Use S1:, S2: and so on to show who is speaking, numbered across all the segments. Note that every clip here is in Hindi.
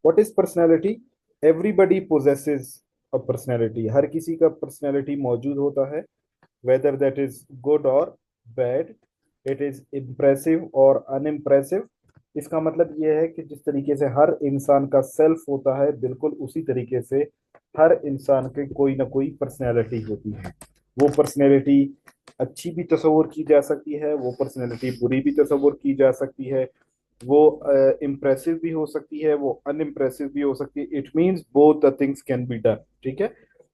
S1: What is personality? Everybody possesses a personality, हर किसी का पर्सनैलिटी मौजूद होता है, whether that is good or bad, it is impressive और unimpressive। इसका मतलब यह है कि जिस तरीके से हर इंसान का सेल्फ होता है, बिल्कुल उसी तरीके से हर इंसान के कोई ना कोई पर्सनैलिटी होती है। वो पर्सनैलिटी अच्छी भी तस्वुर की जा सकती है, वो पर्सनैलिटी बुरी भी तस्वुर की जा सकती है, वो इम्प्रेसिव भी हो सकती है, वो अनइम्प्रेसिव भी हो सकती है। It means both the things can be done. ठीक है,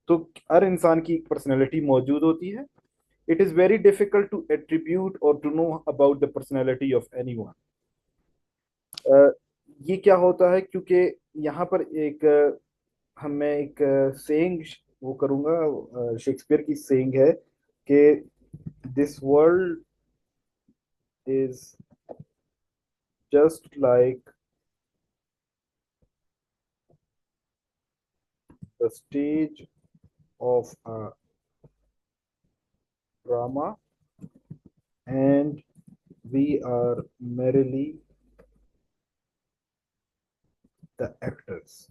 S1: तो हर इंसान की एक पर्सनैलिटी मौजूद होती है। It is very difficult to attribute or to know about the personality of anyone। ये क्या होता है, क्योंकि यहाँ पर एक हम मैं एक सेइंग वो करूंगा, शेक्सपियर की सेइंग है कि this world is just like the stage of a drama and we are merely the actors.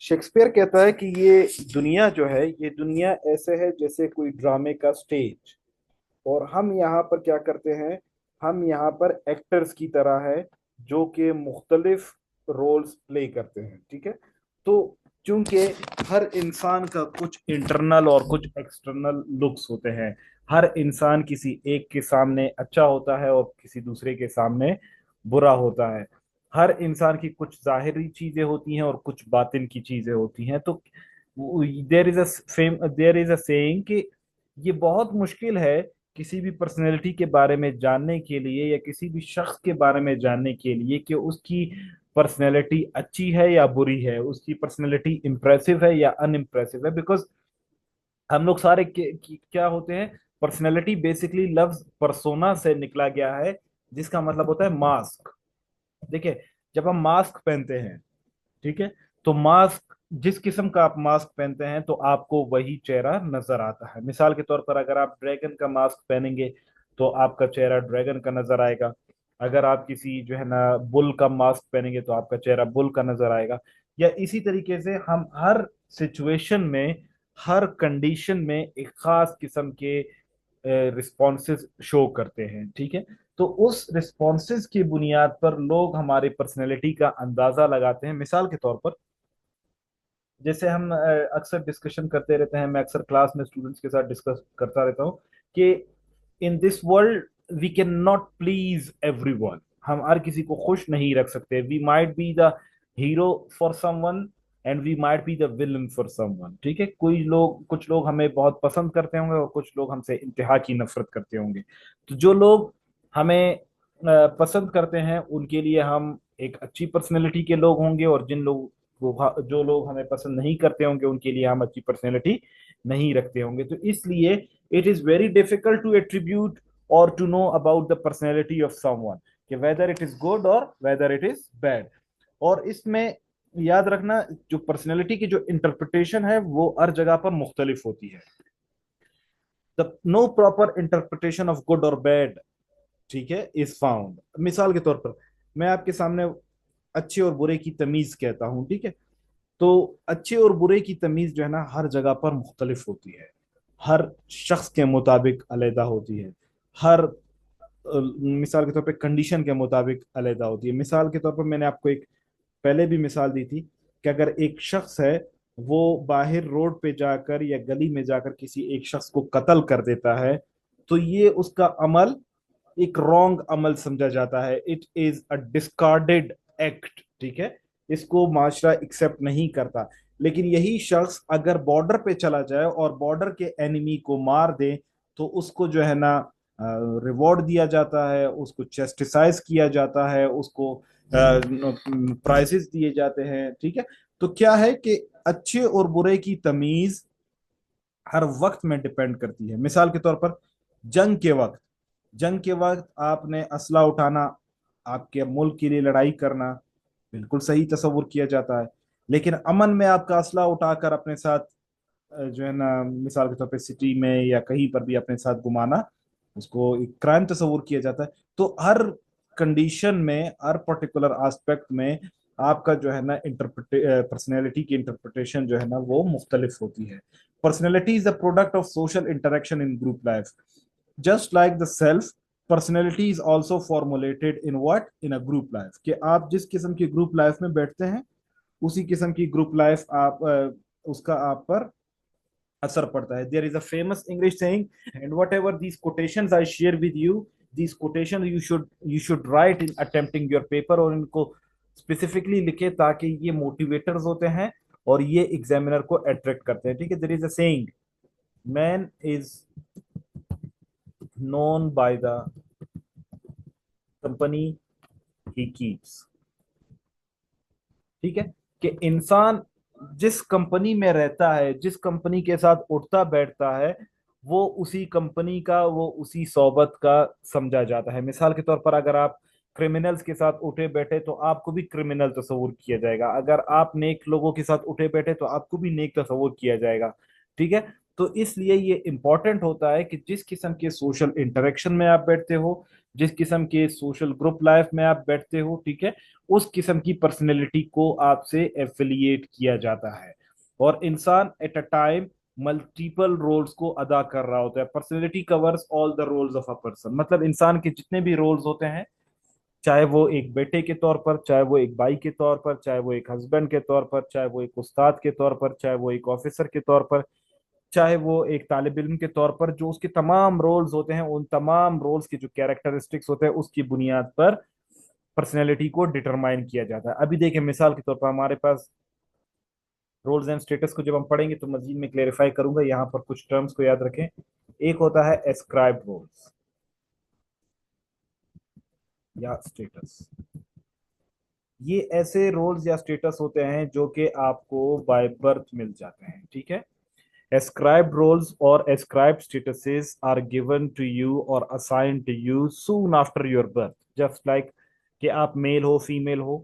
S1: Shakespeare कहता है कि ये दुनिया जो है, ये दुनिया ऐसे है जैसे कोई ड्रामे का स्टेज, और हम यहाँ पर क्या करते हैं, हम यहाँ पर एक्टर्स की तरह है जो कि मुख्तलिफ रोल्स प्ले करते हैं। ठीक है, तो चूंकि हर इंसान का कुछ इंटरनल और कुछ एक्सटर्नल लुक्स होते हैं, हर इंसान किसी एक के सामने अच्छा होता है और किसी दूसरे के सामने बुरा होता है। हर इंसान की कुछ जाहिरी चीजें होती हैं और कुछ बातिन की चीजें होती हैं। तो देयर इज अ सेइंग कि ये बहुत मुश्किल है किसी भी पर्सनैलिटी के बारे में जानने के लिए या किसी भी शख्स के बारे में जानने के लिए कि उसकी पर्सनैलिटी अच्छी है या बुरी है, उसकी पर्सनैलिटी इम्प्रेसिव है या अनइम्प्रेसिव है। बिकॉज हम लोग सारे क्या होते हैं, पर्सनैलिटी बेसिकली लफ्ज परसोना से निकला गया है, जिसका मतलब होता है मास्क। देखिए, जब हम मास्क पहनते हैं, ठीक है, तो मास्क जिस किस्म का आप मास्क पहनते हैं तो आपको वही चेहरा नजर आता है। मिसाल के तौर पर अगर आप ड्रैगन का मास्क पहनेंगे तो आपका चेहरा ड्रैगन का नजर आएगा। अगर आप किसी जो है ना बुल का मास्क पहनेंगे तो आपका चेहरा बुल का नजर आएगा। या इसी तरीके से हम हर सिचुएशन में, हर कंडीशन में एक खास किस्म के रिस्पॉन्सेज शो करते हैं। ठीक है, तो उस रिस्पॉन्सेज की बुनियाद पर लोग हमारी पर्सनैलिटी का अंदाजा लगाते हैं। मिसाल के तौर पर जैसे हम अक्सर डिस्कशन करते रहते हैं, मैं अक्सर क्लास में स्टूडेंट्स के साथ डिस्कस करता रहता हूँ कि in this world we can not please everyone. हम हर किसी को खुश नहीं रख सकते। We might be the hero for someone and we might be the villain for someone. ठीक है, कुछ लोग हमें बहुत पसंद करते होंगे और कुछ लोग हमसे इंतहा की नफरत करते होंगे। तो जो लोग हमें पसंद करते हैं उनके लिए हम एक अच्छी पर्सनैलिटी के लोग होंगे, और जो लोग हमें पसंद नहीं करते होंगे उनके लिए हम अच्छी पर्सनैलिटी नहीं रखते होंगे। तो इसलिए it is very difficult to attribute और to know about the personality of someone, कि वेदर इट इज गुड और वेदर इट इज बैड। और इसमें याद रखना, जो पर्सनैलिटी की जो इंटरप्रिटेशन है वो हर जगह पर मुख्तलिफ होती है। The no proper interpretation of good और बैड, ठीक है, इज फाउंड। मिसाल के तौर पर मैं आपके सामने अच्छे और बुरे की तमीज कहता हूं, ठीक है, तो अच्छे और बुरे की तमीज जो है ना हर जगह पर मुख्तलिफ होती है, हर शख्स के मुताबिक अलहदा होती है, हर मिसाल के तौर पे कंडीशन के मुताबिक अलहदा होती है। मिसाल के तौर पर मैंने आपको एक पहले भी मिसाल दी थी कि अगर एक शख्स है, वो बाहर रोड पे जाकर या गली में जाकर किसी एक शख्स को कत्ल कर देता है, तो ये उसका अमल एक रॉन्ग अमल समझा जाता है। It is a discarded act. ठीक है, इसको माशरा एक्सेप्ट नहीं करता। लेकिन यही शख्स अगर बॉर्डर पे चला जाए और बॉर्डर के एनिमी को मार दे, तो उसको जो है ना रिवॉर्ड दिया जाता है, उसको चेस्टिसाइज किया जाता है, उसको प्राइजेस दिए जाते हैं। ठीक है, तो क्या है कि अच्छे और बुरे की तमीज हर वक्त में डिपेंड करती है। मिसाल के तौर पर जंग के वक्त, जंग के वक्त आपने असला उठाना, आपके मुल्क के लिए लड़ाई करना बिल्कुल सही तस्वुर किया जाता है। लेकिन अमन में आपका असला उठाकर अपने साथ जो है ना मिसाल के तौर पे सिटी में या कहीं पर भी अपने साथ घुमाना, उसको एक क्राइम तस्वुर किया जाता है। तो हर कंडीशन में, हर पर्टिकुलर एस्पेक्ट में आपका जो है ना पर्सनैलिटी की इंटरप्रिटेशन जो है ना वो मुख्तलिफ होती है। Personality is the product of social interaction in group life. Just like the self, personality is also formulated in what, in a group life. कि आप जिस किस्म की ग्रुप लाइफ में बैठते हैं, उसी किस्म की ग्रुप लाइफ उसका आप पर असर पड़ता है। There is a famous English saying, and whatever these quotations I share with you, these quotation you should write in attempting your paper, और इनको स्पेसिफिकली लिखे ताकि ये मोटिवेटर्स होते हैं और ये एग्जामिनर को अट्रैक्ट करते हैं। ठीक है, there is a saying, man is known by the company he keeps. ठीक है, कि इंसान जिस कंपनी में रहता है, जिस कंपनी के साथ उठता बैठता है, वो उसी कंपनी का, वो उसी सोबत का समझा जाता है। मिसाल के तौर पर अगर आप क्रिमिनल्स के साथ उठे बैठे तो आपको भी क्रिमिनल तस्वुर किया जाएगा, अगर आप नेक लोगों के साथ उठे बैठे तो आपको भी नेक तस्वुर किया जाएगा। ठीक है, तो इसलिए ये इंपॉर्टेंट होता है कि जिस किस्म के सोशल इंटरेक्शन में आप बैठते हो, जिस किस्म के सोशल ग्रुप लाइफ में आप बैठते हो, ठीक है, उस किस्म की पर्सनैलिटी को आपसे एफिलिएट किया जाता है। और इंसान at a time multiple roles को अदा कर रहा होता है। Personality covers all the roles of a person, मतलब इंसान के जितने भी रोल्स होते हैं, चाहे वो एक बेटे के तौर पर, चाहे वो एक भाई के तौर पर, चाहे वो एक हस्बैंड के तौर पर, चाहे वो एक उस्ताद के तौर पर, चाहे वो एक ऑफिसर के तौर पर, चाहे वो एक तालिब इल्म के तौर पर, जो उसके तमाम रोल्स होते हैं, उन तमाम रोल्स के जो कैरेक्टरिस्टिक्स होते हैं उसकी बुनियाद पर पर्सनैलिटी को डिटरमाइन किया जाता है। अभी देखें, मिसाल के तौर पर हमारे पास रोल्स एंड स्टेटस को जब हम पढ़ेंगे तो मजीद में क्लेरिफाई करूंगा, यहाँ पर कुछ टर्म्स को याद रखें। एक होता है एस्क्राइब रोल्स या स्टेटस। ये ऐसे रोल्स या स्टेटस होते हैं जो कि आपको बाय बर्थ मिल जाते हैं। ठीक है, ascribed roles or ascribed statuses are given to you or assigned to you soon after your birth, just like कि आप मेल हो, फीमेल हो,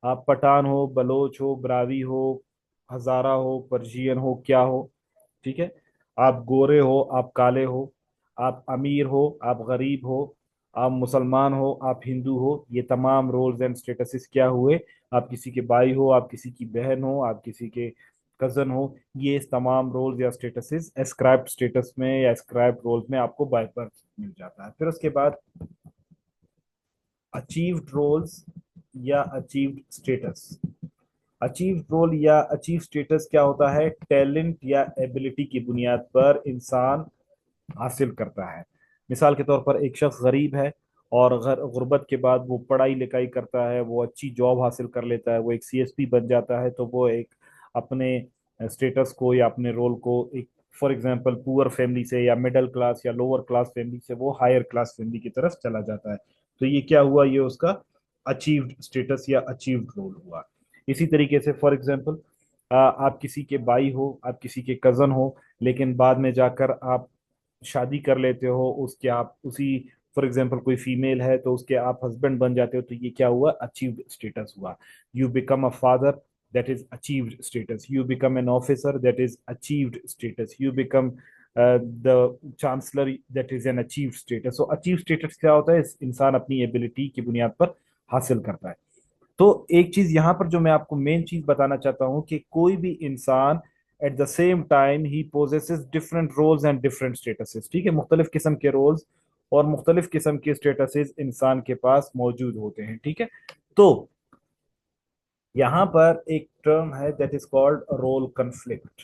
S1: आप पठान हो, बलोच हो, ब्रावी हो, हजारा हो, पर्शियन हो, क्या हो। ठीक है, आप गोरे हो, आप काले हो, आप अमीर हो, आप गरीब हो, आप मुसलमान हो, आप हिंदू हो, ये तमाम रोल्स एंड स्टेटसेस क्या हुए, आप किसी के भाई हो, आप किसी की बहन हो, आप किसी के कजन हो, ये इस तमाम रोल्स या स्टेटसेस एस्क्राइब्ड स्टेटस में या एस्क्राइब्ड रोल्स में आपको बाय बर्थ मिल जाता है। फिर उसके बाद अचीव्ड रोल्स या अचीव्ड स्टेटस। अचीव रोल या अचीव स्टेटस क्या होता है, टैलेंट या एबिलिटी की बुनियाद पर इंसान हासिल करता है। मिसाल के तौर पर एक शख्स गरीब है और गुर्बत के बाद वो पढ़ाई लिखाई करता है, वो अच्छी जॉब हासिल कर लेता है, वो एक सीएसपी बन जाता है, तो वो एक अपने स्टेटस को या अपने रोल को एक, फॉर एग्जांपल पुअर फैमिली से या मिडिल क्लास या लोअर क्लास फैमिली से वो हायर क्लास फैमिली की तरफ चला जाता है। तो ये क्या हुआ, ये उसका अचीव्ड स्टेटस या अचीव्ड रोल हुआ। इसी तरीके से फॉर एग्जांपल आप किसी के भाई हो, आप किसी के कजन हो, लेकिन बाद में जाकर आप शादी कर लेते हो, उसके आप उसी, फॉर एग्जांपल कोई फीमेल है तो उसके आप हस्बैंड बन जाते हो, तो ये क्या हुआ, अचीव्ड स्टेटस हुआ। You become a father, that is achieved status. You become an officer, that is achieved status. You become the chancellor, that is an achieved status. So achieved status क्या होता है, इंसान अपनी एबिलिटी की बुनियाद पर हासिल करता है। तो एक चीज यहां पर जो मैं आपको मेन चीज बताना चाहता हूं कि कोई भी इंसान एट द सेम टाइम ही possesses different roles and different statuses. ठीक है, मुख्तलिफ किस्म के रोल्स और मुख्तलिफ किस्म के स्टेटसेस इंसान के पास मौजूद होते हैं। ठीक है, तो यहां पर एक टर्म है that is called role conflict.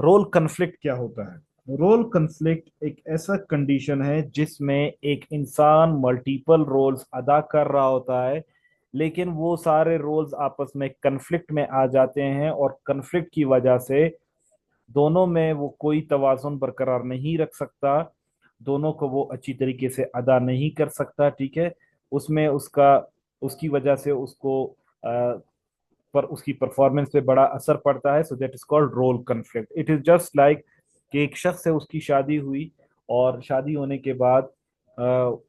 S1: Role conflict क्या होता है, रोल कन्फ्लिक्ट एक ऐसा कंडीशन है जिसमें एक इंसान मल्टीपल रोल्स अदा कर रहा होता है, लेकिन वो सारे रोल्स आपस में कन्फ्लिक्ट में आ जाते हैं और कन्फ्लिक्ट की वजह से दोनों में वो कोई तवाज़ुन बरकरार नहीं रख सकता, दोनों को वो अच्छी तरीके से अदा नहीं कर सकता। ठीक है, उसमें उसका, उसकी वजह से उसको पर उसकी परफॉर्मेंस पे बड़ा असर पड़ता है। So that is called role conflict. It is just like कि एक शख्स से उसकी शादी हुई और शादी होने के बाद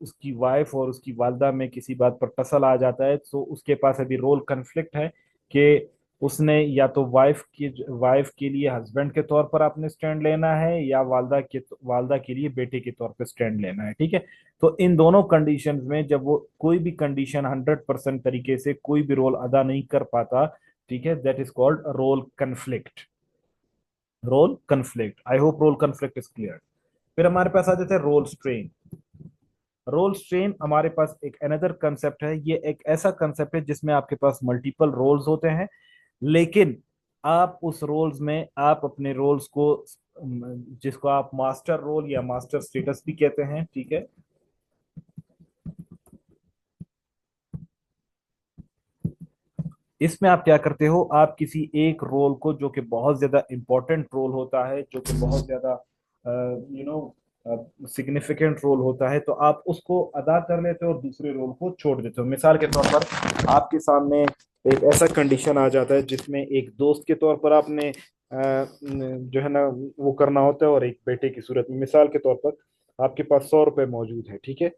S1: उसकी वाइफ और उसकी वालदा में किसी बात पर टसल आ जाता है, तो उसके पास अभी रोल कन्फ्लिक्ट है कि उसने या तो वाइफ के लिए हस्बैंड के तौर पर आपने स्टैंड लेना है, या वालदा के लिए बेटे के तौर पर स्टैंड लेना है, ठीक है। तो इन दोनों कंडीशंस में जब वो कोई भी कंडीशन 100% तरीके से कोई भी रोल अदा नहीं कर पाता, ठीक है, that is called role conflict. Role conflict, I hope role conflict is clear. फिर हमारे पास आ जाते हैं रोल स्ट्रेन। रोल स्ट्रेन हमारे पास एक अनदर कंसेप्ट है। ये एक ऐसा कंसेप्ट है जिसमें आपके पास मल्टीपल रोल्स होते हैं, लेकिन आप उस रोल्स में आप अपने रोल्स को, जिसको आप मास्टर रोल या मास्टर स्टेटस भी कहते हैं, ठीक है, इसमें आप क्या करते हो, आप किसी एक रोल को, जो कि बहुत ज्यादा इंपॉर्टेंट रोल होता है, जो कि बहुत ज्यादा यू नो सिग्निफिकेंट रोल होता है, तो आप उसको अदा कर लेते हो और दूसरे रोल को छोड़ देते हो। मिसाल के तौर पर आपके सामने एक ऐसा कंडीशन आ जाता है जिसमें एक दोस्त के तौर पर आपने जो है ना वो करना होता है, और एक बेटे की सूरत में, मिसाल के तौर पर आपके पास 100 रुपए मौजूद है, ठीक है,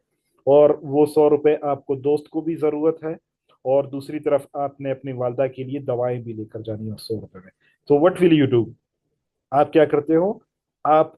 S1: और वो 100 रुपए आपको दोस्त को भी जरूरत है, और दूसरी तरफ आपने अपनी वालदा के लिए दवाएं भी लेकर जानी है उस 100 रुपए में। तो व्हाट विल यू डू? आप क्या करते हो? आप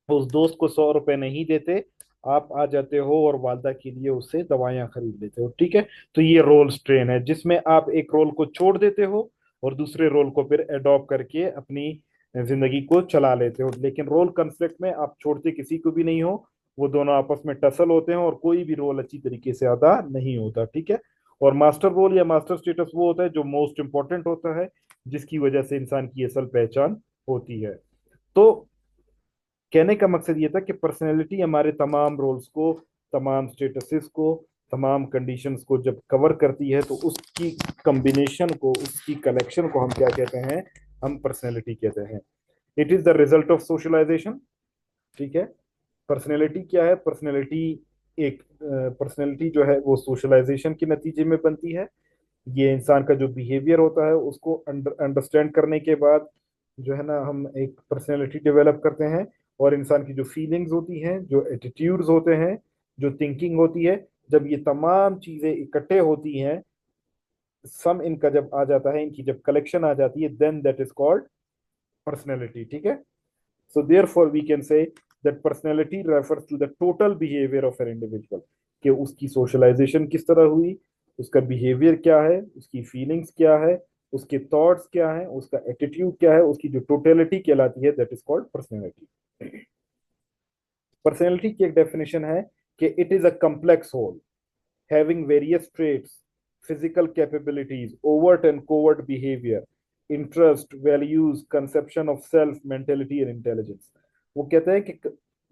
S1: उस दोस्त को 100 रुपए नहीं देते, आप आ जाते हो और वालदा के लिए उससे दवाइयाँ खरीद लेते हो, ठीक है। तो ये रोल स्ट्रेन है जिसमें आप एक रोल को छोड़ देते हो और दूसरे रोल को फिर एडॉप्ट करके अपनी जिंदगी को चला लेते हो। लेकिन रोल कन्फ्लिक्ट में आप छोड़ते किसी को भी नहीं हो, वो दोनों आपस में टसल होते हैं और कोई भी रोल अच्छी तरीके से अदा नहीं होता, ठीक है। और मास्टर रोल या मास्टर स्टेटस वो होता है जो मोस्ट इंपॉर्टेंट होता है, जिसकी वजह से इंसान की असल पहचान होती है। तो कहने का मकसद ये था कि पर्सनैलिटी हमारे तमाम रोल्स को, तमाम स्टेटसेस को, तमाम कंडीशंस को जब कवर करती है, तो उसकी कम्बिनेशन को, उसकी कलेक्शन को हम क्या कहते हैं? हम पर्सनैलिटी कहते हैं। It is the result of socialisation, ठीक है। पर्सनैलिटी क्या है? पर्सनैलिटी एक पर्सनैलिटी जो है वो सोशलाइजेशन के नतीजे में बनती है। ये इंसान का जो बिहेवियर होता है उसको अंडरस्टैंड करने के बाद जो है ना हम एक पर्सनैलिटी डेवलप करते हैं। और इंसान की जो फीलिंग्स होती हैं, जो एटीट्यूड्स होते हैं, जो थिंकिंग होती है, जब ये तमाम चीजें इकट्ठे होती हैं, सम इनका जब आ जाता है, इनकी जब कलेक्शन आ जाती है, then that is called personality, ठीक है। So therefore we can say that personality refers to the total behaviour of an individual, कि उसकी सोशलाइजेशन किस तरह हुई, उसका बिहेवियर क्या है, उसकी फीलिंग्स क्या है, उसके थॉट्स क्या है, उसका एटीट्यूड क्या है, उसकी जो टोटलिटी कहलाती है, that is called personality. Personality की एक डेफिनेशन है कि it is a complex whole having various traits, physical capabilities, overt and covert behavior, interest, values, conception of self, mentality and intelligence। वो कहते हैं कि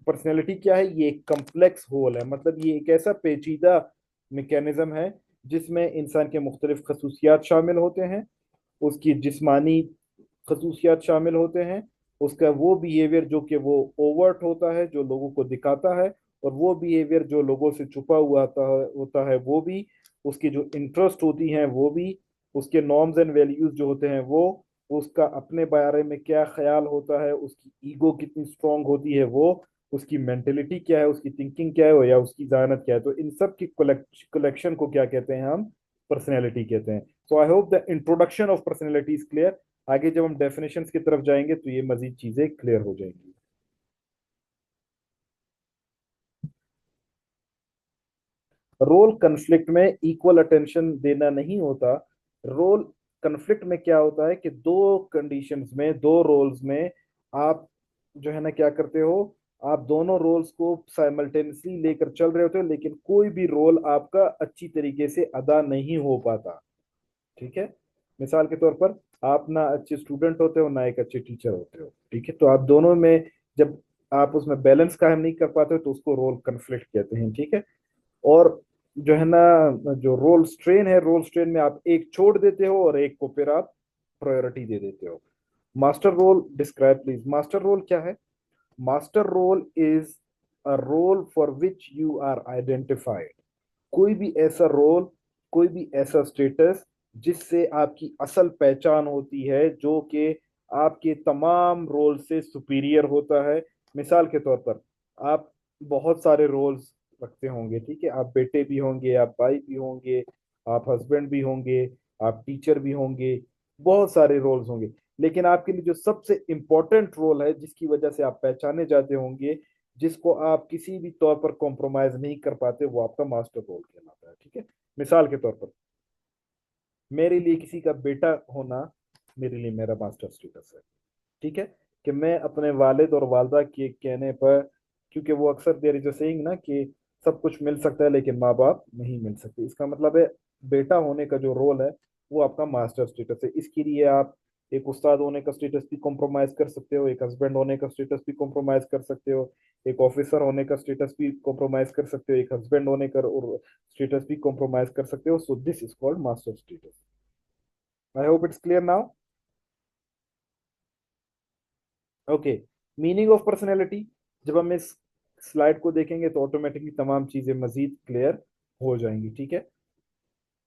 S1: पर्सनैलिटी क्या है? ये एक कम्प्लेक्स होल है, मतलब ये एक ऐसा पेचीदा मैकेनिज्म है जिसमें इंसान के मुख्तलिफ खसूसियात शामिल होते हैं, उसकी जिस्मानी खसूसियात शामिल होते हैं, उसका वो बिहेवियर जो कि वो ओवर्ट होता है, जो लोगों को दिखाता है, और वो बिहेवियर जो लोगों से छुपा हुआ होता है वो भी, उसकी जो इंटरेस्ट होती हैं वो भी, उसके नॉर्म्स एंड वैल्यूज जो होते हैं वो, उसका अपने बारे में क्या ख्याल होता है, उसकी ईगो कितनी स्ट्रांग होती है वो, उसकी मेंटेलिटी क्या है, उसकी थिंकिंग क्या है, या उसकी जहानत क्या है। तो इन सब की कलेक्शन को क्या कहते हैं? हम पर्सनैलिटी कहते हैं। So I hope the introduction of personality is clear. आगे जब हम डेफिनेशंस की तरफ जाएंगे तो ये मजीद चीजें क्लियर हो जाएंगी। रोल कन्फ्लिक्ट में इक्वल अटेंशन देना नहीं होता। रोल कन्फ्लिक्ट में क्या होता है कि दो कंडीशंस में, दो रोल्स में आप जो है ना क्या करते हो, आप दोनों रोल्स को साइमल्टेनियसली लेकर चल रहे होते हो, लेकिन कोई भी रोल आपका अच्छी तरीके से अदा नहीं हो पाता, ठीक है। मिसाल के तौर पर आप ना अच्छे स्टूडेंट होते हो, ना एक अच्छे टीचर होते हो, ठीक है। तो आप दोनों में जब आप उसमें बैलेंस कायम नहीं कर पाते हो तो उसको रोल कन्फ्लिक्ट कहते हैं, ठीक है। और जो है ना जो रोल स्ट्रेन है, रोल स्ट्रेन में आप एक छोड़ देते हो और एक को फिर आप प्रायोरिटी दे देते हो। Master role describe please. Master role क्या है? Master role is a role for which you are identified. कोई भी ऐसा रोल, कोई भी ऐसा स्टेटस जिससे आपकी असल पहचान होती है, जो कि आपके तमाम रोल से सुपीरियर होता है। मिसाल के तौर पर आप बहुत सारे रोल्स रखते होंगे, ठीक है, आप बेटे भी होंगे, आप भाई भी होंगे, आप हस्बैंड भी होंगे, आप टीचर भी होंगे, बहुत सारे रोल्स होंगे, लेकिन आपके लिए जो सबसे इंपॉर्टेंट रोल है, जिसकी वजह से आप पहचाने जाते होंगे, जिसको आप किसी भी तौर पर कॉम्प्रोमाइज नहीं कर पाते, वो आपका मास्टर रोल कहलाता है। ठीक है। मिसाल के तौर पर, मेरे लिए किसी का बेटा होना मेरे लिए मेरा मास्टर स्टेटस है। ठीक है। कि मैं अपने वालिद और वालदा के कहने पर, क्योंकि वो अक्सर देयर इज अ सेइंग ना कि सब कुछ मिल सकता है लेकिन माँ बाप नहीं मिल सकते, इसका मतलब है बेटा होने का जो रोल है वो आपका मास्टर स्टेटस है। इसके लिए आप एक उस्ताद होने का स्टेटस भी कॉम्प्रोमाइज कर सकते हो, एक हस्बैंड होने का स्टेटस भी कॉम्प्रोमाइज कर सकते हो, एक ऑफिसर होने का स्टेटस भी कॉम्प्रोमाइज कर सकते हो, एक हस्बैंड होने का स्टेटस भी कॉम्प्रोमाइज कर सकते हो। So this is called master status. I hope it's clear now. Okay. Meaning of personality, जब हम इस स्लाइड को देखेंगे तो ऑटोमेटिकली तमाम चीजें मजीद क्लियर हो जाएंगी। ठीक है।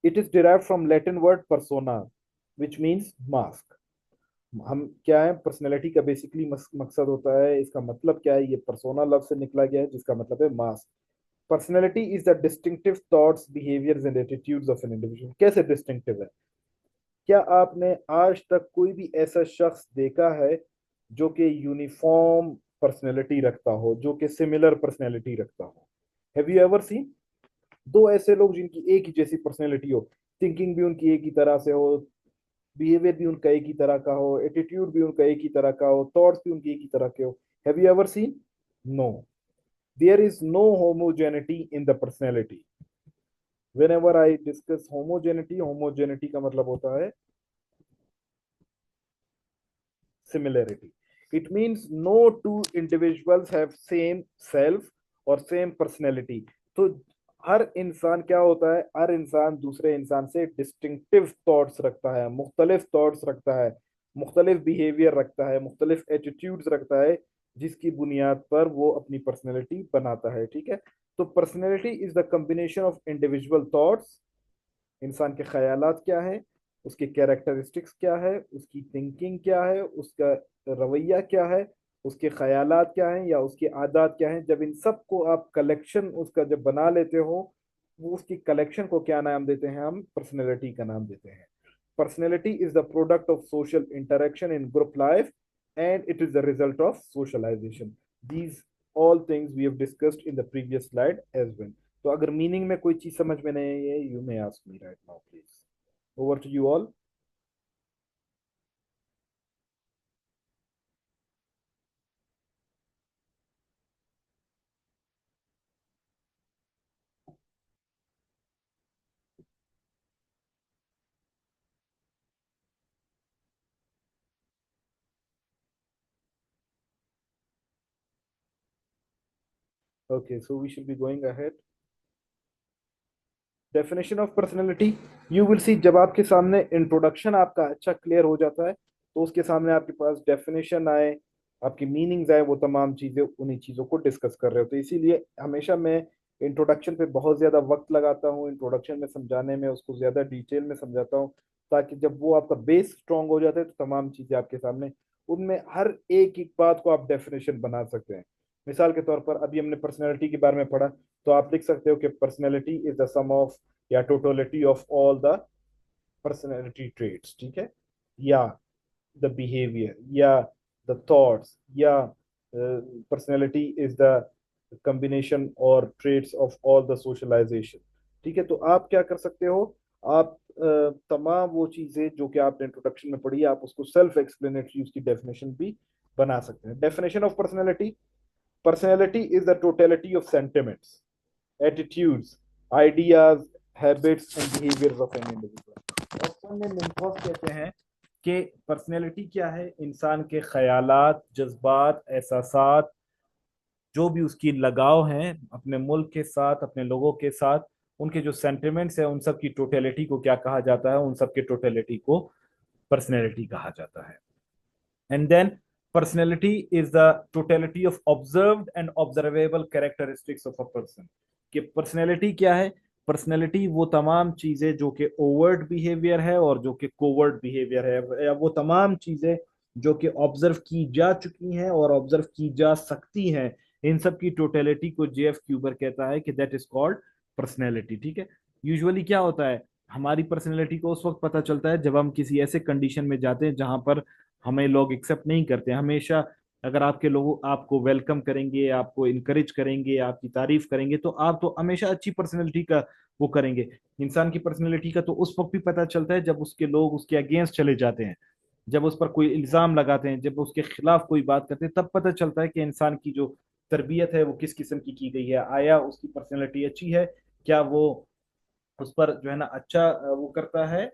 S1: It is derive from Latin word persona which means mask. हम क्या है, पर्सनैलिटी का बेसिकली मकसद होता है, इसका मतलब क्या है, ये परसोना लफ्ज से निकला गया है जिसका मतलब है mask. Personality is the distinctive thoughts behaviours and attitudes of an individual. कैसे डिस्टिंक्टिव है? क्या आपने आज तक कोई भी ऐसा शख्स देखा है जो कि यूनिफॉर्म पर्सनैलिटी रखता हो, जो कि सिमिलर पर्सनैलिटी रखता हो? हैव यू एवर सीन दो ऐसे लोग जिनकी एक ही जैसी पर्सनैलिटी हो, थिंकिंग भी उनकी एक ही तरह से हो, बिहेवियर भी उनका एक ही तरह का हो, एटीट्यूड भी उनका एक ही तरह का हो, थॉट्स भी उनकी एक ही तरह के हो? Have you ever seen? No. There is no homogeneity in the personality. whenever I discuss homogeneity, homogeneity का मतलब होता है similarity. It means no two individuals have same self और same personality. तो हर इंसान क्या होता है, हर इंसान दूसरे इंसान से डिस्टिंक्टिव थॉट्स रखता है, मुख्तलिफ थॉट्स रखता है, मुख्तलिफ बिहेवियर रखता है, मुख्तलिफ एटीट्यूड्स रखता है, जिसकी बुनियाद पर वो अपनी पर्सनैलिटी बनाता है। ठीक है। तो personality is the combination of individual thoughts, इंसान के ख्यालात क्या है, उसके कैरेक्टरिस्टिक्स क्या है, उसकी थिंकिंग क्या है, उसका रवैया क्या है, उसके ख्यालात क्या हैं या उसकी आदत क्या है, जब इन सब को आप कलेक्शन उसका जब बना लेते हो, वो उसकी कलेक्शन को क्या नाम देते हैं? हम पर्सनैलिटी का नाम देते हैं। Personality is the product of social interaction in group life and it is the result of socialisation. These all things we have discussed in the previous slide as well. तो अगर मीनिंग में कोई चीज समझ में नहीं है, you may ask me right now please. Over to you all. Okay, so we should be going ahead. Definition of personality, you will see, जब आपके सामने इंट्रोडक्शन आपका अच्छा क्लियर हो जाता है तो उसके सामने आपके पास डेफिनेशन आए, आपकी मीनिंग्स आए, वो तमाम चीज़ें उन्हीं चीज़ों को डिस्कस कर रहे हो। तो इसीलिए हमेशा मैं इंट्रोडक्शन पे बहुत ज़्यादा वक्त लगाता हूँ, इंट्रोडक्शन में समझाने में उसको ज़्यादा डिटेल में समझाता हूँ, ताकि जब वो आपका बेस स्ट्रांग हो जाता है तो तमाम चीज़ें आपके सामने, उनमें हर एक एक बात को आप डेफिनेशन बना सकते हैं। मिसाल के तौर पर अभी हमने पर्सनैलिटी के बारे में पढ़ा, तो आप लिख सकते हो कि personality is the sum of या totality of all the personality traits. ठीक है। या द बिहेवियर या द थॉट्स या पर्सनैलिटी इज द कम्बिनेशन और traits of all the socialisation. ठीक है। तो आप क्या कर सकते हो, आप तमाम वो चीजें जो कि आपने इंट्रोडक्शन में पढ़ी है, आप उसको सेल्फ एक्सप्लेनेटरी उसकी डेफिनेशन भी बना सकते हैं। Definition of personality, personality is the totality of sentiments, attitudes, ideas, habits and behaviors of an individual। Option में मिनफॉस कहते हैं कि पर्सनैलिटी क्या है, इंसान के ख्यालात, जज्बात, एहसासात, जो भी उसकी लगाव हैं अपने मुल्क के साथ, अपने लोगों के साथ, उनके जो सेंटिमेंट्स है, उन सब की टोटलिटी को क्या कहा जाता है? उन सब के टोटलिटी को पर्सनैलिटी कहा जाता है। And then personality is the totality of observed and observable characteristics of a person। कि पर्सनैलिटी क्या है? पर्सनैलिटी वो तमाम चीजें जो कि ओवर्ट बिहेवियर है और जो कि कोवर्ट बिहेवियर है, या वो तमाम चीजें जो कि ऑब्जर्व की जा चुकी हैं और ऑब्जर्व की जा सकती हैं, इन सब की टोटलिटी को जेएफ क्यूबर कहता है कि दैट इज कॉल्ड पर्सनैलिटी। ठीक है। यूजुअली क्या होता है हमारी पर्सनैलिटी को उस वक्त पता चलता है जब हम किसी ऐसे कंडीशन में जाते हैं जहां पर हमें लोग एक्सेप्ट नहीं करते। हमेशा अगर आपके लोग आपको वेलकम करेंगे, आपको इनकरेज करेंगे, आपकी तारीफ करेंगे, तो आप तो हमेशा अच्छी पर्सनैलिटी का वो करेंगे। इंसान की पर्सनैलिटी का तो उस वक्त भी पता चलता है जब उसके लोग उसके अगेंस्ट चले जाते हैं, जब उस पर कोई इल्जाम लगाते हैं, जब उसके खिलाफ कोई बात करते हैं, तब पता चलता है कि इंसान की जो तरबियत है वो किस किस्म की गई है। आया उसकी पर्सनैलिटी अच्छी है, क्या वो उस पर जो है ना अच्छा वो करता है,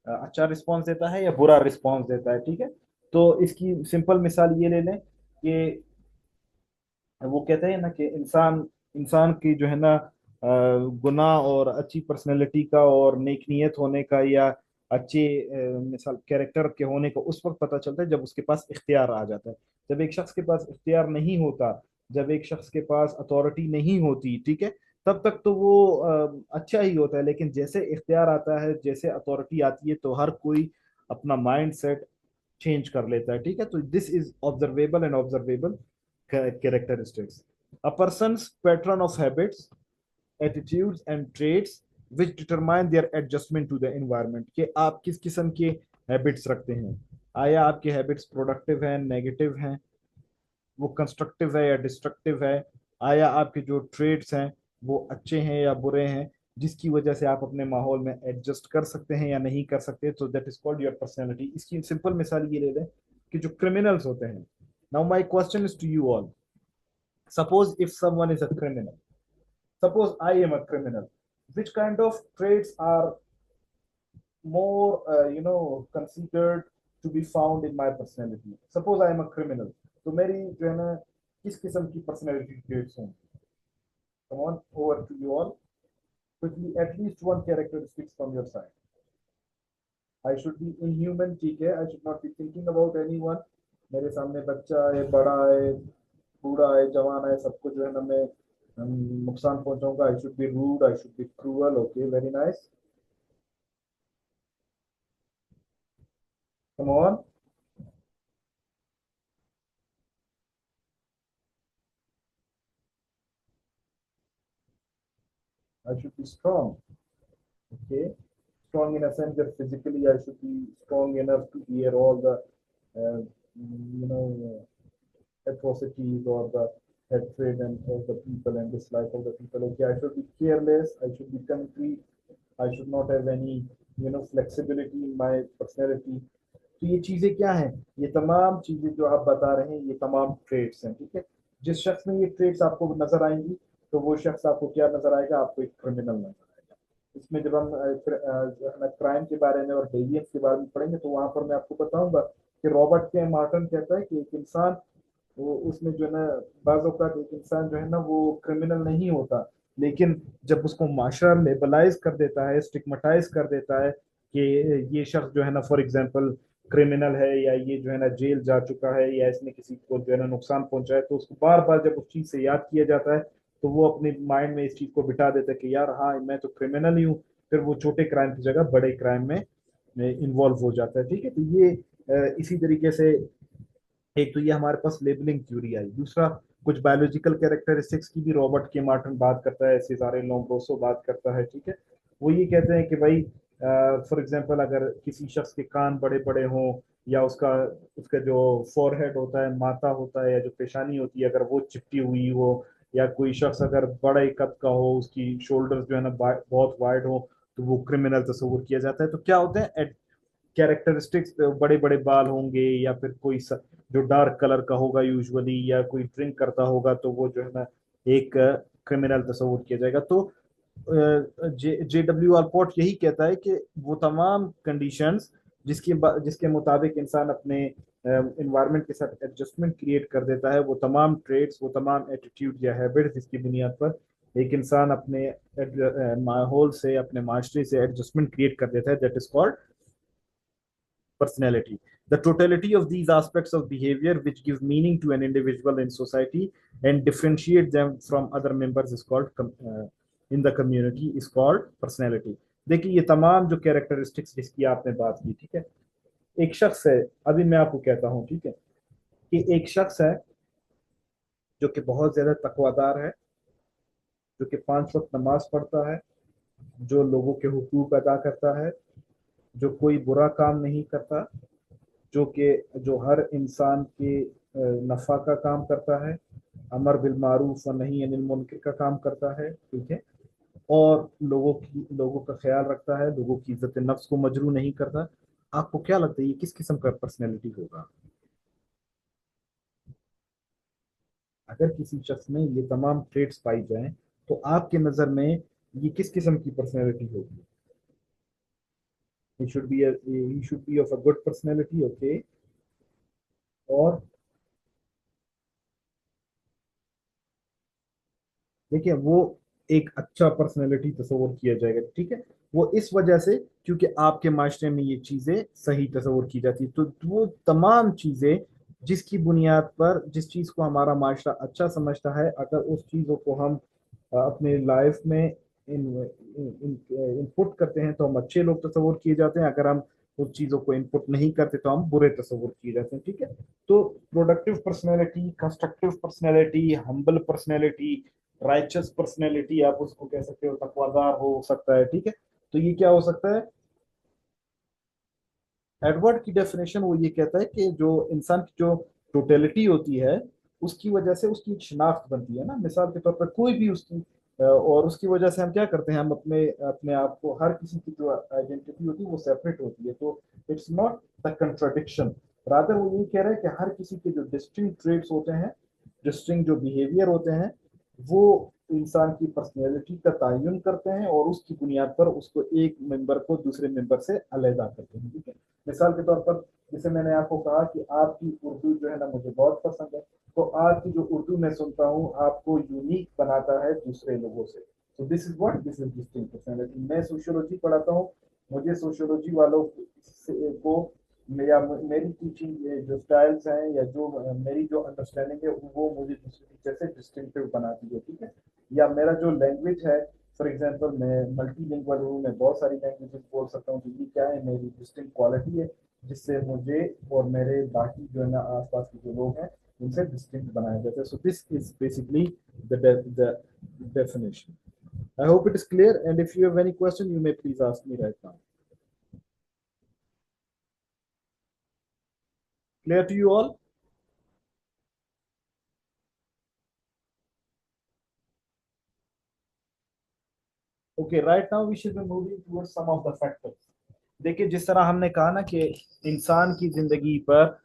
S1: अच्छा रिस्पॉन्स देता है या बुरा रिस्पॉन्स देता है। ठीक है, तो इसकी सिंपल मिसाल ये ले लें कि वो कहते हैं ना कि इंसान इंसान की जो है ना गुनाह और अच्छी पर्सनैलिटी का और नेक नीयत होने का या अच्छे मिसाल कैरेक्टर के होने का उस वक्त पता चलता है जब उसके पास इख्तियार आ जाता है। जब एक शख्स के पास इख्तियार नहीं होता, जब एक शख्स के पास अथॉरिटी नहीं होती, ठीक है, तब तक तो वो अच्छा ही होता है। लेकिन जैसे इख्तियार आता है, जैसे अथॉरिटी आती है, तो हर कोई अपना माइंड सेट चेंज कर लेता है। ठीक है, तो this is observable and observable characteristics. A person's pattern of habits, attitudes, and traits which determine their adjustment to the environment. कि आप किस किस्म के हैबिट्स रखते हैं। आया आपके हैबिट्स प्रोडक्टिव हैं, नेगेटिव हैं, वो कंस्ट्रक्टिव है या डिस्ट्रक्टिव है। आया आपके जो ट्रेड्स हैं वो अच्छे हैं या बुरे हैं, जिसकी वजह से आप अपने माहौल में एडजस्ट कर सकते हैं या नहीं कर सकते। तो that is called your personality. इसकी सिंपल मिसाल ये ले लें कि जो क्रिमिनल्स होते हैं। Now my question is to you all, suppose if someone is a criminal, suppose I am a criminal, which kind of traits are more considered to be found in my personality? Suppose I am a criminal, तो मेरी जो है ना किस किस्म की पर्सनैलिटी ट्रेट्स हों? Come on, over to you all. Quickly, at least one characteristics from your side. I should be inhuman, ठीक है, I should not be thinking about anyone. मेरे सामने बच्चा है, बड़ा है, बूढ़ा है, जवान है, सबको जो है ना मैं नुकसान पहुंचाऊंगा। I should be rude, I should be cruel. Okay, very nice, come on. I should be strong. Okay, strong in a sense that physically I should be strong enough to bear all the atrocities or the hatred and of the people and dislike of the people. Okay, I should be careless, I should be concrete, I should not have any flexibility in my personality. तो ये चीजें क्या हैं? ये तमाम चीजें जो आप बता रहे हैं ये तमाम ट्रेड्स हैं। ठीक है, जिस शख्स में ये ट्रेड्स आपको नजर आएंगी तो वो शख्स आपको क्या नजर आएगा? आपको एक क्रिमिनल नजर आएगा। इसमें जब हम क्राइम के बारे में और डेवियंस के बारे में पढ़ेंगे तो वहां पर मैं आपको बताऊंगा कि रॉबर्ट के मार्टन कहता है कि एक इंसान वो उसमें जो है ना बाज़ औक़ात एक इंसान जो है ना वो क्रिमिनल नहीं होता, लेकिन जब उसको माशरा लेबलाइज कर देता है, स्टिग्मेटाइज कर देता है कि ये शख्स जो है ना फॉर एग्जांपल क्रिमिनल है या ये जो है ना जेल जा चुका है या इसने किसी को जो है ना नुकसान पहुंचाया, तो उसको बार बार जब उस चीज से याद किया जाता है तो वो अपने माइंड में इस चीज को बिठा देता है कि यार हाँ मैं तो क्रिमिनल ही हूँ। फिर वो छोटे क्राइम की जगह बड़े क्राइम में इन्वॉल्व हो जाता है। ठीक है, तो ये इसी तरीके से एक तो ये हमारे पास लेबलिंग थ्योरी आई। दूसरा, कुछ बायोलॉजिकल कैरेक्टरिस्टिक्स की भी रॉबर्ट के मार्टन बात करता है, सिजारे लोम्ब्रोसो बात करता है। ठीक है, वो ये कहते हैं कि भाई फॉर एग्जांपल अगर किसी शख्स के कान बड़े बड़े हों या उसका उसका जो फोरहेड होता है, माथा होता है या जो पेशानी होती है अगर वो चिपटी हुई हो, या कोई शख्स अगर बड़े कद का हो, उसकी शोल्डर्स जो है ना बहुत वाइड हो, तो वो क्रिमिनल तस्वुर किया जाता है। तो क्या होते हैं कैरेक्टरिस्टिक्स? बड़े बड़े बाल होंगे या फिर कोई जो डार्क कलर का होगा यूजुअली, या कोई ड्रिंक करता होगा, तो वो जो है ना एक क्रिमिनल तस्वुर किया जाएगा। तो जे डब्ल्यू आलपोर्ट यही कहता है कि वो तमाम कंडीशंस जिसके मुताबिक इंसान अपने इन्वायरमेंट के साथ एडजस्टमेंट क्रिएट कर देता है, वो तमाम ट्रेड्स, वो तमाम एटीट्यूड या हैबिट्स जिसकी बुनियाद पर एक इंसान अपने माहौल से, अपने माशरे से एडजस्टमेंट क्रिएट कर देता है, that is called personality. The totality of these aspects of behavior which give meaning to an individual in society and differentiate them from other members is called in the community is called personality. देखिए ये तमाम जो कैरेक्टरिस्टिक्स जिसकी आपने बात की, ठीक है, एक शख्स है, अभी मैं आपको कहता हूँ, ठीक है, कि एक शख्स है जो कि बहुत ज्यादा तकवादार है, जो कि 5 वक्त नमाज पढ़ता है, जो लोगों के हुकूक अदा करता है, जो कोई बुरा काम नहीं करता, जो हर इंसान के नफा का काम करता है, अमर बिल मारूफ व नही अनिल मुनकर का काम करता है, ठीक है, और लोगों का ख्याल रखता है, लोगों की इज्जत नफ्स को मजरू नहीं करता। आपको क्या लगता है ये किस किस्म का पर्सनैलिटी होगा? अगर किसी शख्स में ये तमाम ट्रेड्स पाई जाएं तो आपके नजर में ये किस किस्म की पर्सनैलिटी होगी? He should be of a good personality, okay. और देखिए वो एक अच्छा पर्सनैलिटी तस्वर किया जाएगा, ठीक है, वो इस वजह से क्योंकि आपके माशरे में ये चीजें सही तस्वर की जाती है, तो वो तमाम चीजें जिसकी बुनियाद पर जिस चीज को हमारा माशरा अच्छा समझता है, अगर उस चीजों को हम अपने लाइफ में इनपुट करते हैं तो हम अच्छे लोग तस्वर किए जाते हैं, अगर हम उस चीजों को इनपुट नहीं करते तो हम बुरे तस्वर किए जाते हैं, ठीक है। तो productive personality, constructive personality, humble personality, righteous personality आप उसको कह सकते हो, तकवादार हो सकता है, ठीक है। तो ये क्या हो सकता है? एडवर्ड की डेफिनेशन वो ये कहता है कि जो इंसान की जो टोटेलिटी होती है उसकी वजह से उसकी एक शिनाख्त बनती है ना, मिसाल के तौर पर कोई भी उसकी और उसकी वजह से हम क्या करते हैं, हम अपने अपने आप को, हर किसी की जो आइडेंटिटी होती है वो सेपरेट होती है, तो it's not the contradiction, rather वो ये कह रहा है कि हर किसी के जो डिस्टिंक्ट ट्रेड्स होते हैं, डिस्टिंक्ट जो बिहेवियर होते हैं, वो इंसान की पर्सनैलिटी का तयन करते हैं और उसकी बुनियाद पर उसको एक मेंबर को दूसरे मेंबर से अलहदा करते हैं, ठीक है। मिसाल के तौर पर जैसे मैंने आपको कहा कि आपकी उर्दू जो है ना मुझे बहुत पसंद है, तो आपकी जो उर्दू मैं सुनता हूँ आपको यूनिक बनाता है दूसरे लोगों से। तो this is what this is distinct personality. मैं सोशियोलॉजी पढ़ाता हूँ, मुझे सोशियोलॉजी वालों को या मेरी टीचिंग जो स्टाइल्स हैं या जो मेरी जो अंडरस्टैंडिंग है वो मुझे दूसरे टीचर से डिस्टिंक्टिव बनाती है, ठीक है। या मेरा जो लैंग्वेज है, फॉर एग्जांपल मैं मल्टी लिंगुअल हूँ, मैं बहुत सारी लैंग्वेजेस बोल सकता हूँ, तो ये क्या है, मेरी डिस्टिंक्ट क्वालिटी है जिससे मुझे और मेरे बाकी जो है ना आसपास के जो लोग हैं उनसे डिस्टिंक्ट बनाया जाता है। So this is basically the definition. I hope it is clear, and if you have any question you may please ask me right now. Clear to you all? Okay, right now we should be moving towards some of the factors. देखिए जिस तरह हमने कहा ना कि इंसान की जिंदगी पर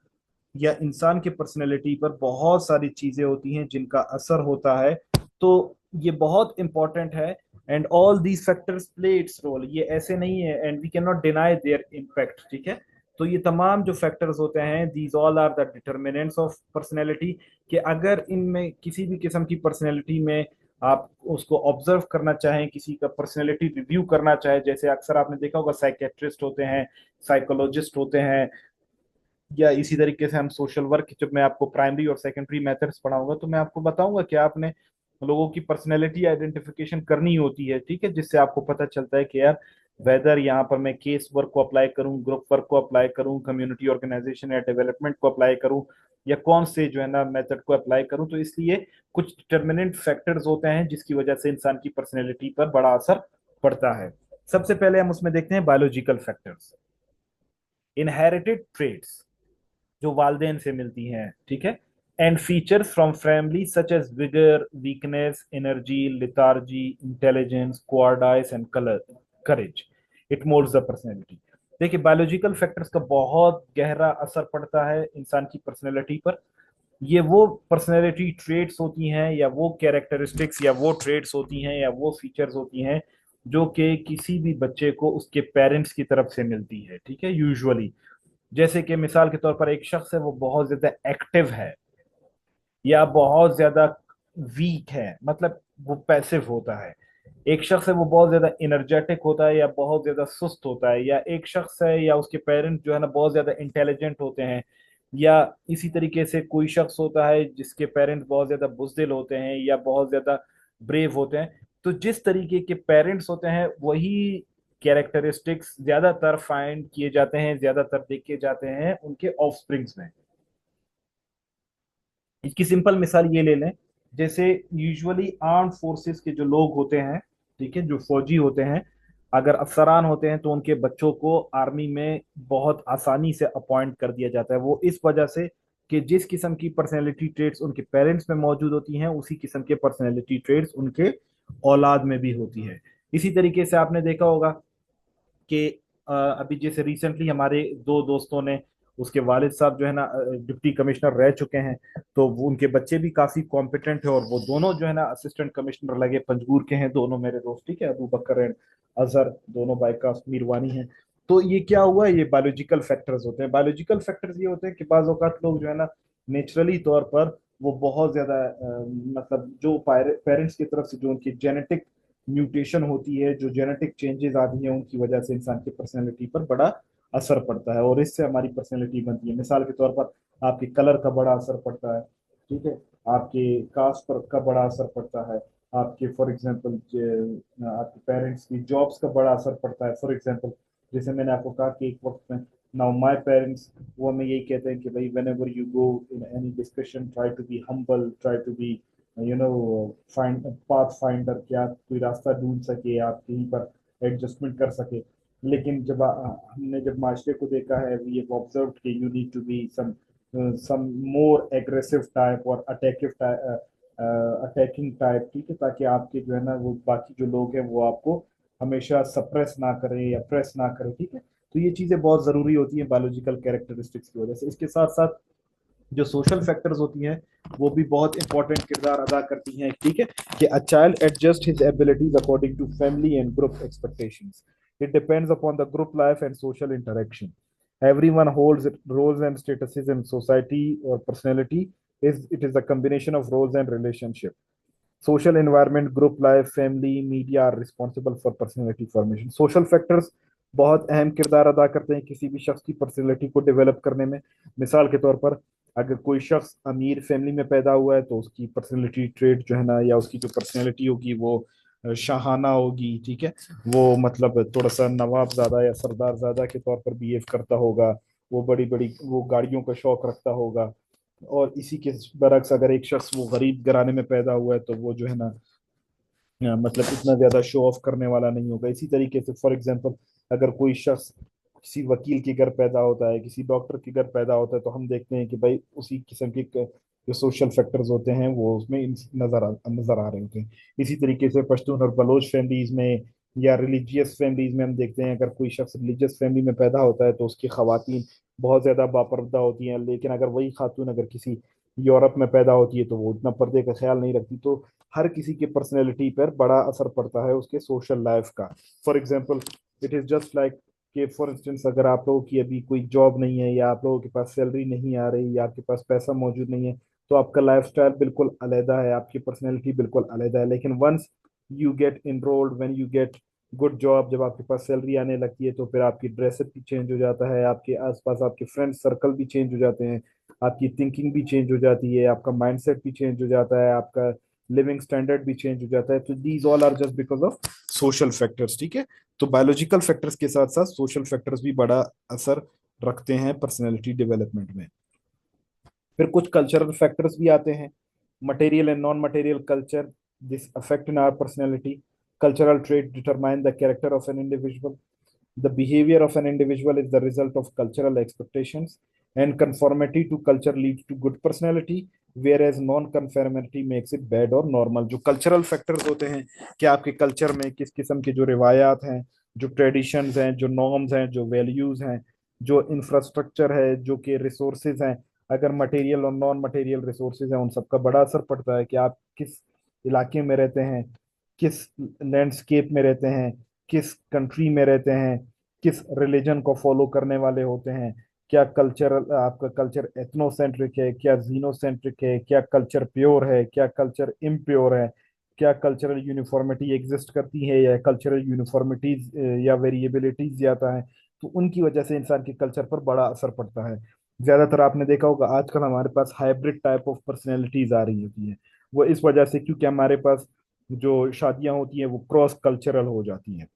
S1: या इंसान की पर्सनैलिटी पर बहुत सारी चीजें होती हैं जिनका असर होता है, तो ये बहुत इंपॉर्टेंट है। And all these factors play its role, ये ऐसे नहीं है, and we can not deny their impact, ठीक है। तो ये तमाम जो फैक्टर्स होते हैं, these all are the determinants of personality, कि अगर इनमें किसी भी किस्म की पर्सनैलिटी में आप उसको ऑब्जर्व करना चाहें, किसी का पर्सनैलिटी रिव्यू करना चाहे, जैसे अक्सर आपने देखा होगा साइकेट्रिस्ट होते हैं, साइकोलॉजिस्ट होते हैं, या इसी तरीके से हम सोशल वर्क, जब मैं आपको प्राइमरी और सेकेंडरी मेथड्स पढ़ाऊंगा तो मैं आपको बताऊंगा कि आपने लोगों की पर्सनैलिटी आइडेंटिफिकेशन करनी होती है, ठीक है, जिससे आपको पता चलता है कि यार वेदर यहाँ पर मैं केस वर्क को अप्लाई करूँ, ग्रुप वर्क को अप्लाई करूँ, कम्युनिटी ऑर्गेनाइजेशन या डेवलपमेंट को अप्लाई करूँ, या कौन से जो है ना मेथड को अप्लाई करूँ। तो इसलिए कुछ डिटर्मिनेंट फैक्टर्स होते हैं जिसकी वजह से इंसान की पर्सनैलिटी पर बड़ा असर पड़ता है। सबसे पहले हम उसमें देखते हैं बायोलॉजिकल फैक्टर्स, इनहेरिटेड ट्रेड्स जो वालदेन से मिलती हैं, ठीक है, and features from family such as vigour, weakness, energy, lethargy, intelligence, cowardice and colour, courage, it moulds the personality. देखिए बायोलॉजिकल फैक्टर्स का बहुत गहरा असर पड़ता है इंसान की पर्सनैलिटी पर। ये वो पर्सनैलिटी ट्रेट्स होती हैं या वो कैरेक्टरिस्टिक्स या वो ट्रेट्स होती हैं या वो फीचर्स होती हैं जो कि किसी भी बच्चे को उसके पेरेंट्स की तरफ से मिलती है, ठीक है, यूजुअली। जैसे कि मिसाल के तौर पर एक शख्स है वो बहुत ज्यादा एक्टिव है या बहुत ज्यादा वीक है, मतलब वो पैसिव होता है। एक शख्स है वो बहुत ज्यादा इनर्जेटिक होता है या बहुत ज्यादा सुस्त होता है, या एक शख्स है या उसके पेरेंट्स जो है ना बहुत ज्यादा इंटेलिजेंट होते हैं, या इसी तरीके से कोई शख्स होता है जिसके पेरेंट्स बहुत ज्यादा बुजदिल होते हैं या बहुत ज्यादा ब्रेव होते हैं। तो जिस तरीके के पेरेंट्स होते हैं वही कैरेक्टरिस्टिक्स ज्यादातर फाइंड किए जाते हैं, ज्यादातर देखे जाते हैं उनके ऑफस्प्रिंग्स में। इसकी सिंपल मिसाल ये ले लें, जैसे यूजुअली आर्म फोर्सेस के जो लोग होते हैं, ठीक है, जो फौजी होते हैं, अगर अफसरान होते हैं तो उनके बच्चों को आर्मी में बहुत आसानी से अपॉइंट कर दिया जाता है, वो इस वजह से कि जिस किस्म की पर्सनैलिटी ट्रेट्स उनके पेरेंट्स में मौजूद होती हैं, उसी किस्म के पर्सनैलिटी ट्रेट्स उनके औलाद में भी होती है। इसी तरीके से आपने देखा होगा कि अभी जैसे रिसेंटली हमारे दो दोस्तों ने, उसके वालिद साहब जो है ना डिप्टी कमिश्नर रह चुके हैं, तो उनके बच्चे भी काफी कॉम्पिटेंट है, और वो दोनों जो है ना असिस्टेंट कमिश्नर लगे, पंजगुर के हैं दोनों मेरे दोस्त, ठीक है, अबू बकर एंड अजहर, दोनों बाइकास मीरवानी हैं। तो ये क्या हुआ, ये बायोलॉजिकल फैक्टर्स होते हैं। बायोलॉजिकल फैक्टर्स ये होते हैं कि बाज औकात लोग जो है ना नेचुरली तौर पर वो बहुत ज्यादा मतलब जो पेरेंट्स की तरफ से जो उनकी जेनेटिक म्यूटेशन होती है, जो जेनेटिक चेंजेस आती हैं, उनकी वजह से इंसान की पर्सनैलिटी पर बड़ा असर पड़ता है, और इससे हमारी पर्सनैलिटी बनती है। मिसाल के तौर पर आपके कलर का बड़ा असर पड़ता है, ठीक है, आपके कास्ट पर का बड़ा असर पड़ता है, आपके फॉर एग्जांपल आपके पेरेंट्स की जॉब्स का बड़ा असर पड़ता है। फॉर एग्जांपल जैसे मैंने आपको कहा कि एक वक्त में, नाउ माय पेरेंट्स, वो हमें यही कहते हैं कि भाई whenever you go in any discussion try to be humble, try to be you know find path finder, क्या कोई रास्ता ढूंढ सके, आप कहीं पर एडजस्टमेंट कर सके। लेकिन जब हमने जब माशरे को देखा है, वी हैव ऑब्जर्व्ड कि you need to be some more aggressive type और अटैकिंग टाइप, ठीक है, ताकि आपके जो है ना वो बाकी जो लोग हैं वो आपको हमेशा सप्रेस ना करें या प्रेस ना करें, ठीक है। तो ये चीजें बहुत जरूरी होती हैं बायोलॉजिकल कैरेक्टरिस्टिक्स की वजह से। इसके साथ साथ जो सोशल फैक्टर्स होती हैं वो भी बहुत इंपॉर्टेंट किरदार अदा करती हैं, ठीक है, कि a child adjust his abilities according to family and group expectations. It depends upon the group life and social interaction. Everyone holds roles and statuses in society, or personality is it is a combination of roles and relationship. Social environment, group life, family, media are responsible for personality formation. Social factors बहुत अहम किरदार अदा करते हैं किसी भी शख्स की पर्सनैलिटी को डेवलप करने में। मिसाल के तौर पर अगर कोई शख्स अमीर फैमिली में पैदा हुआ है तो उसकी पर्सनैलिटी ट्रेट जो है ना, या उसकी जो पर्सनैलिटी होगी वो शाहाना होगी, ठीक है, वो मतलब थोड़ा सा नवाब ज्यादा या सरदार ज्यादा के तौर पर बिहेव करता होगा, वो बड़ी बड़ी वो गाड़ियों का शौक रखता होगा। और इसी के बरक्स अगर एक शख्स वो गरीब घराने में पैदा हुआ है तो वो जो है ना मतलब इतना ज्यादा शो ऑफ करने वाला नहीं होगा। इसी तरीके से फॉर एग्जांपल अगर कोई शख्स किसी वकील के घर पैदा होता है, किसी डॉक्टर के घर पैदा होता है, तो हम देखते हैं कि भाई उसी किस्म के जो सोशल फैक्टर्स होते हैं वो उसमें नजर आ रहे होते हैं। इसी तरीके से पश्तून और बलोच फैमिलीज में या रिलीजियस फैमिलीज में हम देखते हैं, अगर कोई शख्स रिलीजियस फैमिली में पैदा होता है तो उसकी खवातीन बहुत ज्यादा बापर्दा होती हैं, लेकिन अगर वही खातून अगर किसी यूरोप में पैदा होती है तो वो उतना पर्दे का ख्याल नहीं रखती। तो हर किसी की पर्सनैलिटी पर बड़ा असर पड़ता है उसके सोशल लाइफ का। For example it is just like कि फॉर इंस्टेंस अगर आप लोगों की अभी कोई जॉब नहीं है, या आप लोगों के पास सैलरी नहीं आ रही, या आपके पास पैसा मौजूद नहीं है, तो आपका लाइफस्टाइल बिल्कुल अलग है, आपकी पर्सनैलिटी बिल्कुल अलग है। लेकिन once you get enrolled, when you get good job, जब आपके पास सैलरी आने लगती है तो फिर आपकी ड्रेसअप भी चेंज हो जाता है, आपके आसपास आपके फ्रेंड सर्कल भी चेंज हो जाते हैं, आपकी थिंकिंग भी चेंज हो जाती है, आपका माइंडसेट भी चेंज हो जाता है, आपका लिविंग स्टैंडर्ड भी चेंज हो जाता है। तो these all are just because of social factors, ठीक है। तो बायोलॉजिकल फैक्टर्स के साथ साथ सोशल फैक्टर्स भी बड़ा असर रखते हैं पर्सनैलिटी डेवलपमेंट में। फिर कुछ कल्चरल फैक्टर्स भी आते हैं, material and non material culture, this affect in our personality. Cultural trait determine the character of an individual. The behavior of an individual is the result of cultural expectations, and conformity to culture leads to good personality, whereas non-conformity makes it bad or normal. जो cultural factors होते हैं कि आपके culture में किस किस्म के जो रिवायात हैं, जो traditions हैं, जो norms हैं, जो values हैं, जो infrastructure है, जो कि resources हैं, अगर material और non material resources हैं, उन सबका बड़ा असर पड़ता है कि आप किस इलाके में रहते हैं, किस लैंडस्केप में रहते हैं, किस कंट्री में रहते हैं, किस रिलीजन को फॉलो करने वाले होते हैं, क्या कल्चर आपका कल्चर एथनोसेंट्रिक है, क्या जीनोसेंट्रिक है, क्या कल्चर प्योर है, क्या कल्चर इम्प्योर है, क्या कल्चरल यूनिफॉर्मिटी एग्जिस्ट करती है या कल्चरल यूनिफॉर्मिटीज या वेरिएबिलिटीज ज्यादा है। तो उनकी वजह से इंसान के कल्चर पर बड़ा असर पड़ता है। ज्यादातर आपने देखा होगा आजकल हमारे पास हाइब्रिड टाइप ऑफ पर्सनैलिटीज आ रही होती हैं, वो इस वजह से क्योंकि हमारे पास जो शादियां होती हैं वो क्रॉस कल्चरल हो जाती हैं,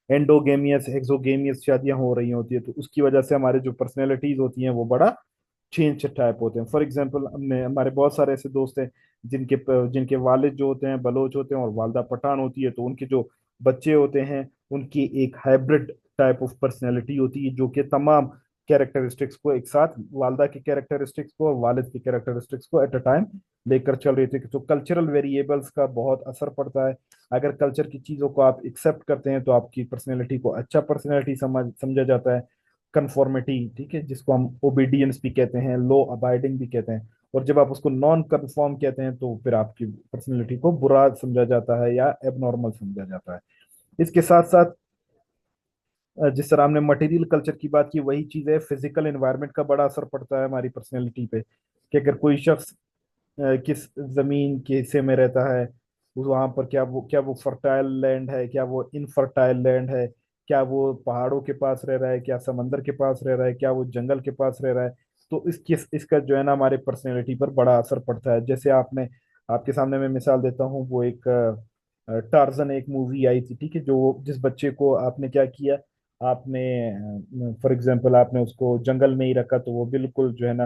S1: एंडोगेमियस एक्सोगेमियस शादियां हो रही होती है, तो उसकी वजह से हमारे जो पर्सनैलिटीज होती हैं वो बड़ा चेंज टाइप होते हैं। फॉर एग्जांपल हमने हमारे बहुत सारे ऐसे दोस्त हैं जिनके जिनके वालिद जो होते हैं बलोच होते हैं और वालदा पठान होती है, तो उनके जो बच्चे होते हैं उनकी एक हाइब्रिड टाइप ऑफ पर्सनैलिटी होती है, जो कि तमाम कैरेक्टरिस्टिक्स को एक साथ, वालदा के कैरेक्टरिस्टिक्स को और वालिद के कैरेक्टरिस्टिक्स को एट अ टाइम लेकर चल रही थी। तो कल्चरल वेरिएबल्स का बहुत असर पड़ता है। अगर कल्चर की चीज़ों को आप एक्सेप्ट करते हैं तो आपकी पर्सनैलिटी को अच्छा पर्सनैलिटी समझा जाता है। कंफॉर्मिटी, ठीक है, जिसको हम ओबीडियंस भी कहते हैं, लो अबाइडिंग भी कहते हैं। और जब आप उसको नॉन कंफॉर्म कहते हैं तो फिर आपकी पर्सनैलिटी को बुरा समझा जाता है या एबनॉर्मल समझा जाता है। इसके साथ साथ जिस तरह हमने मटेरियल कल्चर की बात की, वही चीज़ है, फिजिकल एनवायरनमेंट का बड़ा असर पड़ता है हमारी पर्सनैलिटी पे। कि अगर कोई शख्स किस जमीन के हिस्से में रहता है, वहां पर क्या वो फर्टाइल लैंड है, क्या वो इनफर्टाइल लैंड है, क्या वो पहाड़ों के पास रह रहा है, क्या समंदर के पास रह रहा है, क्या वो जंगल के पास रह रहा है। तो इसका जो है ना हमारे पर्सनैलिटी पर बड़ा असर पड़ता है। जैसे आपने, आपके सामने मैं मिसाल देता हूँ, वो एक टार्जन एक मूवी आई थी, ठीक है, जो जिस बच्चे को आपने क्या किया, आपने फॉर एग्जाम्पल आपने उसको जंगल में ही रखा, तो वो बिल्कुल जो है ना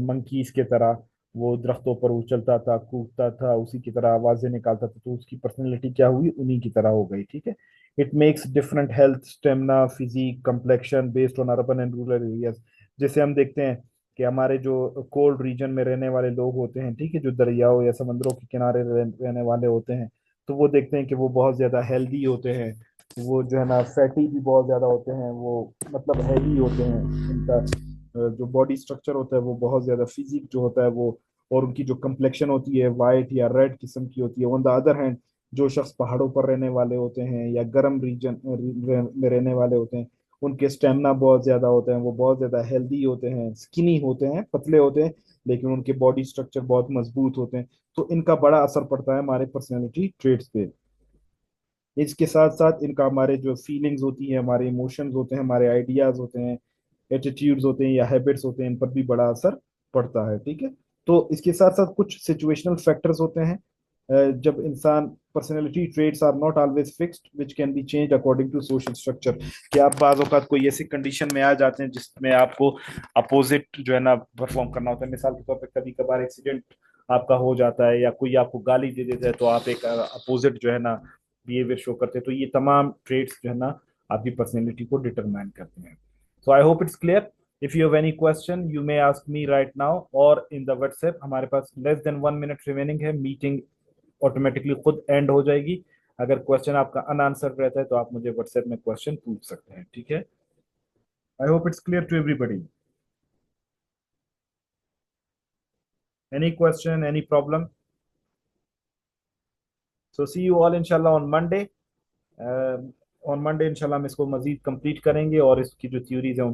S1: मंकीज के तरह वो दरख्तों पर उछलता था, कूदता था, उसी की तरह आवाजें निकालता था। तो उसकी पर्सनैलिटी क्या हुई, उन्हीं की तरह हो गई, ठीक है। It makes different health, stamina, physique, complexion based on urban and rural areas. जैसे हम देखते हैं कि हमारे जो कोल्ड रीजन में रहने वाले लोग होते हैं, ठीक है, जो दरियाओं या समंदरों के किनारे रहने वाले होते हैं, तो वो देखते हैं कि वो बहुत ज्यादा हेल्दी होते हैं। वो जो है ना फैटी भी बहुत ज्यादा होते हैं, वो मतलब हैवी होते हैं। उनका जो बॉडी स्ट्रक्चर होता है वो बहुत ज्यादा, फिजिक जो होता है वो, और उनकी जो कम्प्लेक्शन होती है वाइट या रेड किस्म की होती है। ऑन द अदर हैंड, जो शख्स पहाड़ों पर रहने वाले होते हैं या गर्म रीजन में रहने वाले होते हैं, उनके स्टेमिना बहुत ज्यादा होते हैं, वो बहुत ज्यादा हेल्दी होते हैं, स्किनी होते हैं, पतले होते हैं, लेकिन उनके बॉडी स्ट्रक्चर बहुत मजबूत होते हैं। तो इनका बड़ा असर पड़ता है हमारे पर्सनैलिटी ट्रेट्स पे। इसके साथ साथ इनका हमारे जो फीलिंग्स होती हैं, हमारे इमोशंस होते हैं, हमारे आइडियाज होते हैं, एटीट्यूड्स होते हैं या हैबिट्स होते हैं, इन पर भी बड़ा असर पड़ता है, ठीक है। तो इसके साथ साथ कुछ सिचुएशनल फैक्टर्स होते हैं। जब इंसान, personality traits are not always fixed which can be change according to social structure. कि आप बाज़ औक़ात कोई ऐसी कंडीशन में आ जाते हैं जिसमें आपको अपोजिट जो है ना परफॉर्म करना होता है। मिसाल के तौर पे कभी कभार एक्सीडेंट आपका हो जाता है या कोई आपको गाली दे देता है, तो आप एक अपोजिट जो है ना बिहेवियर शो करते हैं। तो ये तमाम ट्रेट्स जो है ना आपकी पर्सनैलिटी को डिटरमाइन करते हैं। So I hope it's clear. If you have any question you may ask me right now और इन द व्हाट्सएप। हमारे पास लेस देन 1 मिनट रिमेनिंग है, मीटिंग ऑटोमेटिकली खुद एंड हो जाएगी। अगर क्वेश्चन आपका अनआंसर्ड रहता है तो आप मुझे व्हाट्सएप में क्वेश्चन पूछ सकते हैं, ठीक है। I hope it's clear to everybody. Any question, any problem? So see you all इंशाल्लाह ऑन मंडे। ऑन मंडे इंशाल्लाह हम इसको मजीद कंप्लीट करेंगे और इसकी जो थ्योरीज हैं